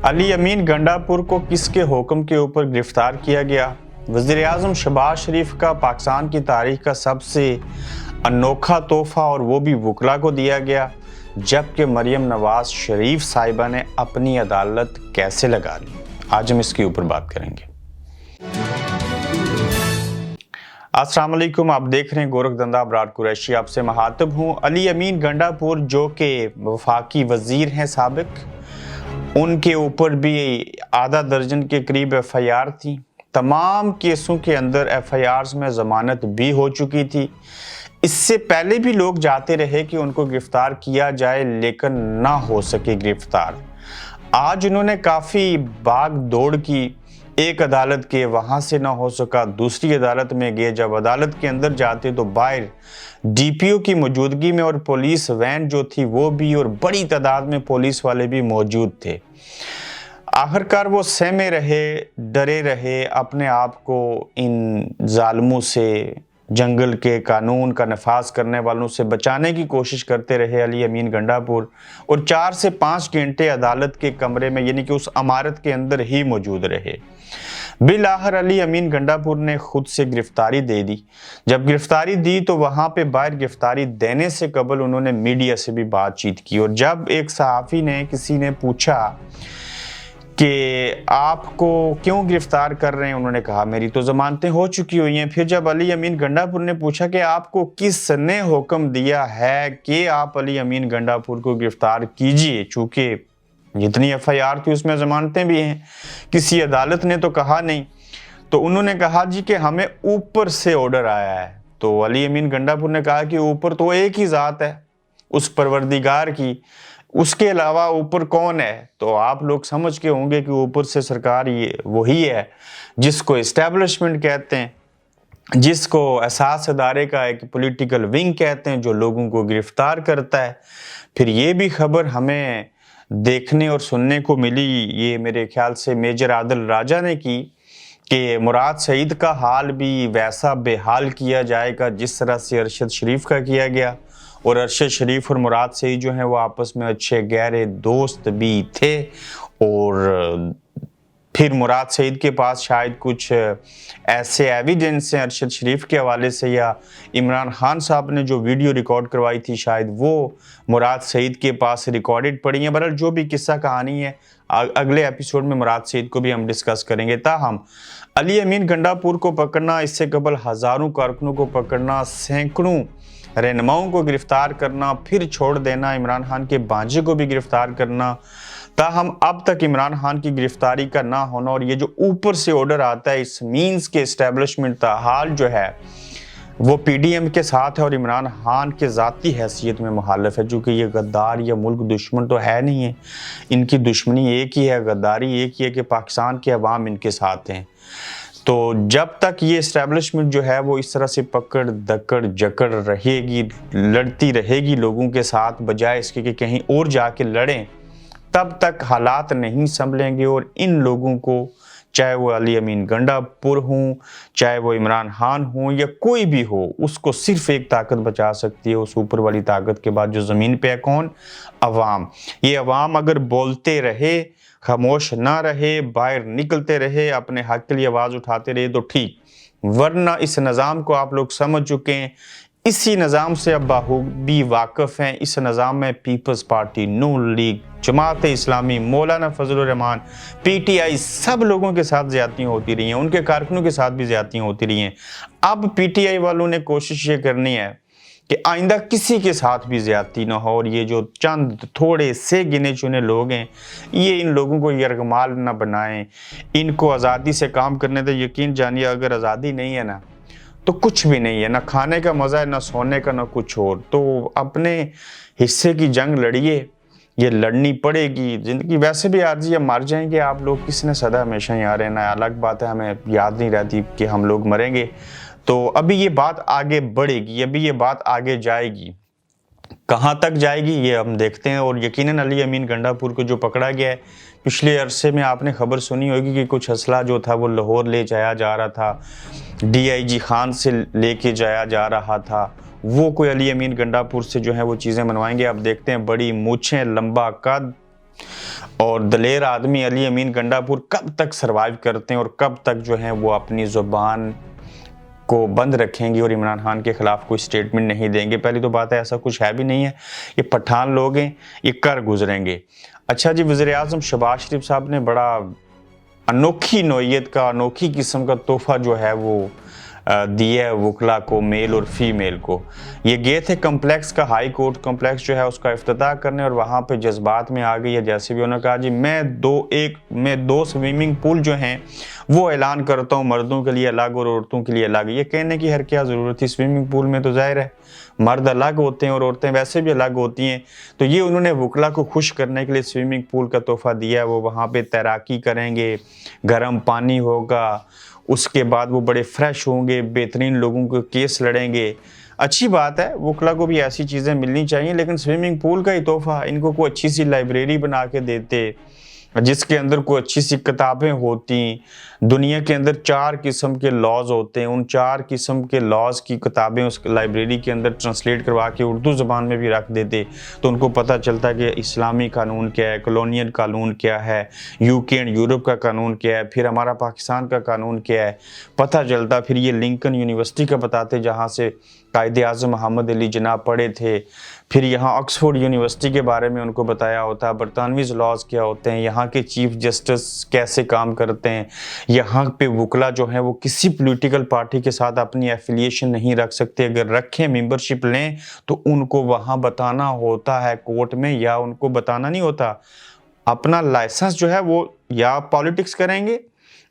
अली अमीन गंडापुर को किसके हुक्म के ऊपर गिरफ्तार किया गया? वज़ीर-ए-आज़म शहबाज शरीफ का पाकिस्तान की तारीख का सबसे अनोखा तोहफा, और वो भी वकला को दिया गया, जबकि मरियम नवाज शरीफ साहिबा ने अपनी अदालत कैसे लगा ली। आज हम इसके ऊपर बात करेंगे। अस्सलाम वालेकुम, आप देख रहे हैं गोरखधंधा अबरार कुरैशी, आपसे मुखातिब हूँ। अली अमीन गंडापुर जो कि वफाकी वज़ीर हैं साबिक, उनके ऊपर भी आधा दर्जन के करीब FIR थी। तमाम केसों के अंदर FIRs में ज़मानत भी हो चुकी थी। इससे पहले भी लोग जाते रहे कि उनको गिरफ्तार किया जाए, लेकिन ना हो सके गिरफ्तार। आज उन्होंने काफ़ी भाग दौड़ की, एक अदालत के वहाँ से ना हो सका, दूसरी अदालत में गए। जब अदालत के अंदर जाते तो बाहर DPO की मौजूदगी में और पुलिस वैन जो थी वो भी, और बड़ी तादाद में पुलिस वाले भी मौजूद थे। आखिरकार वो सहमे रहे, डरे रहे, अपने आप को इन जालिमों से, जंगल के कानून का नफाज करने वालों से बचाने की कोशिश करते रहे अली अमीन गंडापुर, और 4 से 5 घंटे अदालत के कमरे में, यानी कि उस इमारत के अंदर ही मौजूद रहे। बिलाखिर अली अमीन गंडापुर ने खुद से गिरफ्तारी दे दी। जब गिरफ्तारी दी तो वहां पे बाहर गिरफ्तारी देने से कबल उन्होंने मीडिया से भी बातचीत की, और जब एक सहाफ़ी ने, किसी ने पूछा कि आपको क्यों गिरफ्तार कर रहे हैं, उन्होंने कहा मेरी तो जमानतें हो चुकी हुई हैं। फिर जब अली अमीन गंडापुर ने पूछा कि आपको किसने हुक्म दिया है कि आप अली अमीन गंडापुर को गिरफ्तार कीजिए, चूंकि जितनी FIR थी उसमें जमानतें भी हैं, किसी अदालत ने तो कहा नहीं, तो उन्होंने कहा जी कि हमें ऊपर से ऑर्डर आया है। तो अली अमीन गंडापुर ने कहा कि ऊपर तो एक ही ज़ात है, उस परवरदिगार की, उसके अलावा ऊपर कौन है? तो आप लोग समझ के होंगे कि ऊपर से सरकार ये वही है जिसको एस्टेब्लिशमेंट कहते हैं, जिसको एहसास अदारे का एक पॉलिटिकल विंग कहते हैं, जो लोगों को गिरफ्तार करता है। फिर ये भी खबर हमें देखने और सुनने को मिली, ये मेरे ख्याल से मेजर आदिल राजा ने की, कि मुराद सईद का हाल भी वैसा बेहाल किया जाएगा जिस तरह से अरशद शरीफ का किया गया। और अरशद शरीफ और मुराद सईद जो हैं वो आपस में अच्छे गहरे दोस्त भी थे, और फिर मुराद सईद के पास शायद कुछ ऐसे एविडेंस हैं अरशद शरीफ के हवाले से, या इमरान खान साहब ने जो वीडियो रिकॉर्ड करवाई थी शायद वो मुराद सईद के पास रिकॉर्डेड पड़ी हैं। बहरहाल जो भी किस्सा कहानी है, अगले एपिसोड में मुराद सईद को भी हम डिस्कस करेंगे। ताहम अली अमीन गंडापुर को पकड़ना, इससे कबल हज़ारों कारकुनों को पकड़ना, सैकड़ों रहनुमाओं को गिरफ्तार करना, फिर छोड़ देना, इमरान खान के भांजे को भी गिरफ्तार करना, ताहम अब तक इमरान खान की गिरफ्तारी का ना होना, और ये जो ऊपर से ऑर्डर आता है, इस मीन्स के एस्टेब्लिशमेंट का हाल जो है वो PDM के साथ है और इमरान खान के ज़ाती हैसियत में मुखालिफ है, चूँकि ये गद्दार या मुल्क दुश्मन तो है नहीं है, इनकी दुश्मनी एक ही है, गद्दारी एक ही है कि पाकिस्तान के अवाम इनके साथ हैं। तो जब तक ये इस्टेब्लिशमेंट जो है वो इस तरह से पकड़ दकड़ जकड़ रहेगी, लड़ती रहेगी लोगों के साथ, बजाय इसके कि कहीं और जाके लड़ें, तब तक हालात नहीं संभलेंगे। और इन लोगों को, चाहे वो अली अमीन गंडापुर हों, चाहे वो इमरान खान हों, या कोई भी हो, उसको सिर्फ एक ताकत बचा सकती है, उस ऊपर वाली ताकत के बाद जो ज़मीन पे है, कौन? अवाम। ये अवाम अगर बोलते रहे, खामोश ना रहे, बाहर निकलते रहे, अपने हक के लिए आवाज़ उठाते रहे तो ठीक, वरना इस निज़ाम को आप लोग समझ चुके हैं, इसी निज़ाम से अब बाखूबी वाकिफ़ हैं। इस निज़ाम में पीपल्स पार्टी, नून लीग, जमात इस्लामी, मौलाना फजलुर रहमान, PTI, सब लोगों के साथ ज़्यादतियाँ होती रही हैं, उनके कारकुनों के साथ भी ज़्यादतियाँ होती रही हैं। अब PTI वालों ने कोशिश ये करनी है कि आइंदा किसी के साथ भी ज़्यादती ना हो, और ये जो चंद थोड़े से गिने चुने लोग हैं, ये इन लोगों को यरगमाल ना बनाएं, इनको आज़ादी से काम करने दें। यकीन जानिए, अगर आज़ादी नहीं है ना तो कुछ भी नहीं है, ना खाने का मज़ा है, ना सोने का, ना कुछ और। तो अपने हिस्से की जंग लड़िए, ये लड़नी पड़ेगी। ज़िंदगी वैसे भी आर्जी है, मर जाएंगे आप लोग, किसने सदा हमेशा यहाँ रहना है। अलग बात है, हमें याद नहीं रहती कि हम लोग मरेंगे। तो अभी ये बात आगे बढ़ेगी, अभी ये बात आगे जाएगी, कहाँ तक जाएगी ये हम देखते हैं। और यकीनन अली अमीन गंडापुर को जो पकड़ा गया है, पिछले अरसे में आपने खबर सुनी होगी कि कुछ असला जो था वो लाहौर ले जाया जा रहा था, DIG खान से लेके जाया जा रहा था, वो कोई अली अमीन गंडापुर से जो है वो चीज़ें मनवाएंगे। आप देखते हैं, बड़ी मूछें, लंबा कद, और दलेर आदमी अली अमीन गंडापुर कब तक सरवाइव करते हैं और कब तक जो है वो अपनी ज़ुबान को बंद रखेंगे और इमरान खान के खिलाफ कोई स्टेटमेंट नहीं देंगे। पहली तो बात है ऐसा कुछ है भी नहीं है, ये पठान लोग हैं, ये कर गुजरेंगे। अच्छा जी, वज़ीर-ए-आज़म शहबाज शरीफ साहब ने बड़ा अनोखी नौइयत का, अनोखी किस्म का तोहफ़ा जो है वो दिया है वकला को, मेल और फीमेल को। ये गए थे कम्प्लेक्स का, हाई कोर्ट कम्प्लेक्स जो है उसका इफ्तिताह करने, और वहाँ पे जज्बात में आ गई है। जैसे भी उन्होंने कहा जी मैं दो स्विमिंग पूल जो हैं वो ऐलान करता हूँ, मर्दों के लिए अलग और औरतों के लिए अलग। ये कहने की हर क्या ज़रूरत थी, स्विमिंग पूल में तो जाहिर है मर्द अलग होते हैं और औरतें वैसे भी अलग होती हैं। तो ये उन्होंने वकला को खुश करने के लिए स्विमिंग पूल का तोहफ़ा दिया है। वो वहाँ पे तैराकी करेंगे, गर्म पानी होगा, उसके बाद वो बड़े फ्रेश होंगे, बेहतरीन लोगों के केस लड़ेंगे। अच्छी बात है, वकला को भी ऐसी चीज़ें मिलनी चाहिए, लेकिन स्विमिंग पूल का ही तोहफ़ा इनको कोई अच्छी सी लाइब्रेरी बना के देते, जिसके अंदर कोई अच्छी सी किताबें होती। दुनिया के अंदर 4 किस्म के लॉज होते हैं, उन 4 किस्म के लॉज की किताबें उस लाइब्रेरी के अंदर ट्रांसलेट करवा के उर्दू ज़बान में भी रख देते, तो उनको पता चलता है कि इस्लामी कानून क्या है, कॉलोनियल कानून क्या है, यूके एंड यूरोप का कानून क्या है, फिर हमारा पाकिस्तान का कानून क्या है, पता चलता। फिर ये लिंकन यूनिवर्सिटी का बताते जहाँ से कायद-ए-आज़म मोहम्मद अली जिन्ना पढ़े थे। फिर यहाँ ऑक्सफोर्ड यूनिवर्सिटी के बारे में उनको बताया होता, बरतानवी लॉज क्या होते हैं, यहाँ के चीफ जस्टिस कैसे काम करते हैं, यहाँ पे वकला जो है वो किसी पॉलिटिकल पार्टी के साथ अपनी एफिलिएशन नहीं रख सकते। अगर रखें, मेंबरशिप लें, तो उनको वहाँ बताना होता है कोर्ट में, या उनको बताना नहीं होता। अपना लाइसेंस जो है वो या पॉलिटिक्स करेंगे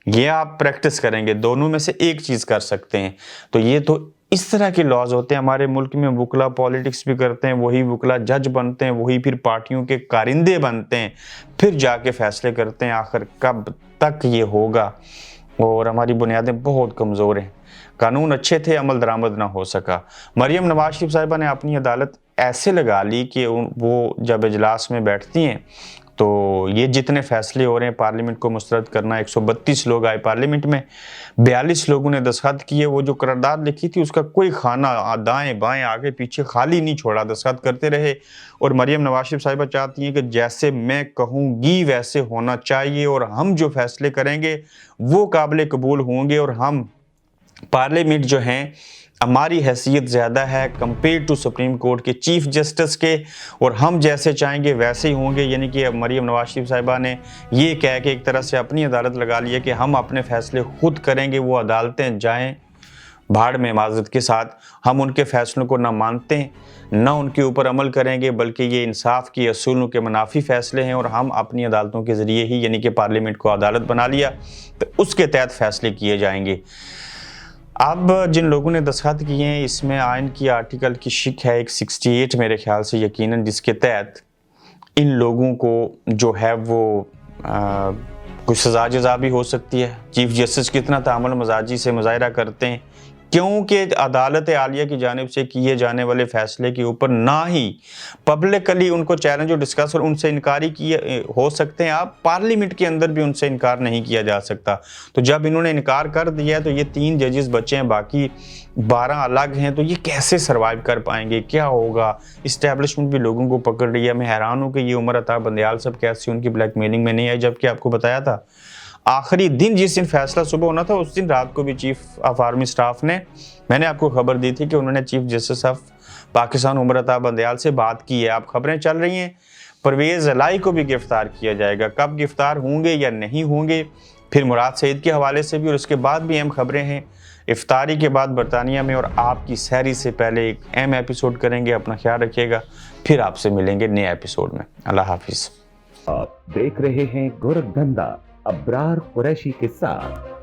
या आप प्रैक्टिस करेंगे, दोनों में से एक चीज़ कर सकते हैं। तो ये तो इस तरह के लॉज होते हैं हमारे मुल्क में। वकला पॉलिटिक्स भी करते हैं, वही वकला जज बनते हैं, वही फिर पार्टियों के कारिंदे बनते हैं, फिर जाके फैसले करते हैं। आखिर कब तक ये होगा? और हमारी बुनियादें बहुत कमज़ोर हैं, कानून अच्छे थे, अमल दरामद ना हो सका। मरियम नवाज शरीफ साहिबा ने अपनी अदालत ऐसे लगा ली कि वो जब इजलास में बैठती हैं तो ये जितने फैसले हो रहे हैं पार्लियामेंट को मुस्तरद करना, 132 लोग आए पार्लियामेंट में, 42 लोगों ने दस्तखत किए। वो जो करारदाद लिखी थी उसका कोई खाना दाएं बाएं आगे पीछे खाली नहीं छोड़ा, दस्तखत करते रहे। और मरियम नवाज शरीफ साहिबा चाहती हैं कि जैसे मैं कहूँगी वैसे होना चाहिए, और हम जो फैसले करेंगे वो काबिल कबूल होंगे, और हम पार्लियामेंट जो हैं हमारी हैसियत ज़्यादा है कंपेयर टू सुप्रीम कोर्ट के चीफ जस्टिस के, और हम जैसे चाहेंगे वैसे ही होंगे। यानी कि मरियम नवाज शरीफ साहिबा ने ये कह के एक तरह से अपनी अदालत लगा ली है कि हम अपने फैसले खुद करेंगे, वो अदालतें जाएं भाड़ में माजरत के साथ। हम उनके फैसलों को ना मानते हैं, ना उनके ऊपर अमल करेंगे, बल्कि ये इंसाफ की असूलों के मुनाफी फैसले हैं, और हम अपनी अदालतों के ज़रिए ही, यानी कि पार्लियामेंट को अदालत बना लिया तो उसके तहत फैसले किए जाएंगे। अब जिन लोगों ने दस्तखत किए हैं, इसमें आइन की आर्टिकल की शिक है एक 68 मेरे ख्याल से यकीनन, जिसके तहत इन लोगों को जो है वो कुछ सज़ा जज़ा भी हो सकती है। चीफ जस्टिस कितना तामुल मजाजी से मुज़ाहिरा करते हैं, क्योंकि अदालत आलिया की जानिब से किए जाने वाले फैसले के ऊपर ना ही पब्लिकली उनको चैलेंज और डिस्कस और उनसे इनकारी किए हो सकते हैं, आप पार्लियामेंट के अंदर भी उनसे इनकार नहीं किया जा सकता। तो जब इन्होंने इनकार कर दिया तो ये 3 जजेस बचे हैं, बाकी 12 अलग हैं, तो ये कैसे सर्वाइव कर पाएंगे, क्या होगा? इस्टेब्लिशमेंट भी लोगों को पकड़ रही है। मैं हैरान हूँ कि ये उमर अता बंदयाल सब कैसे उनकी ब्लैकमेलिंग में नहीं आई, जबकि आपको बताया था आखिरी दिन जिस दिन फैसला सुबह होना था उस दिन रात को भी चीफ ऑफ आर्मी स्टाफ ने, मैंने आपको खबर दी थी कि उन्होंने chief justice of Pakistan Umar Ata Bandial से बात की है। आप खबरें चल रही हैं परवेज़ अलाई को भी गिरफ्तार किया जाएगा, कब गिरफ्तार होंगे या नहीं होंगे, फिर मुराद सईद के हवाले से भी, और उसके बाद भी अहम खबरें हैं इफ्तारी के बाद बरतानिया में, और आपकी सहरी से पहले एक अहम एपिसोड करेंगे। अपना ख्याल रखिएगा, फिर आपसे मिलेंगे नए एपिसोड में। अल्लाह हाफिज़। आप देख रहे हैं गोरखधंधा अब्रार कुरैशी के साथ।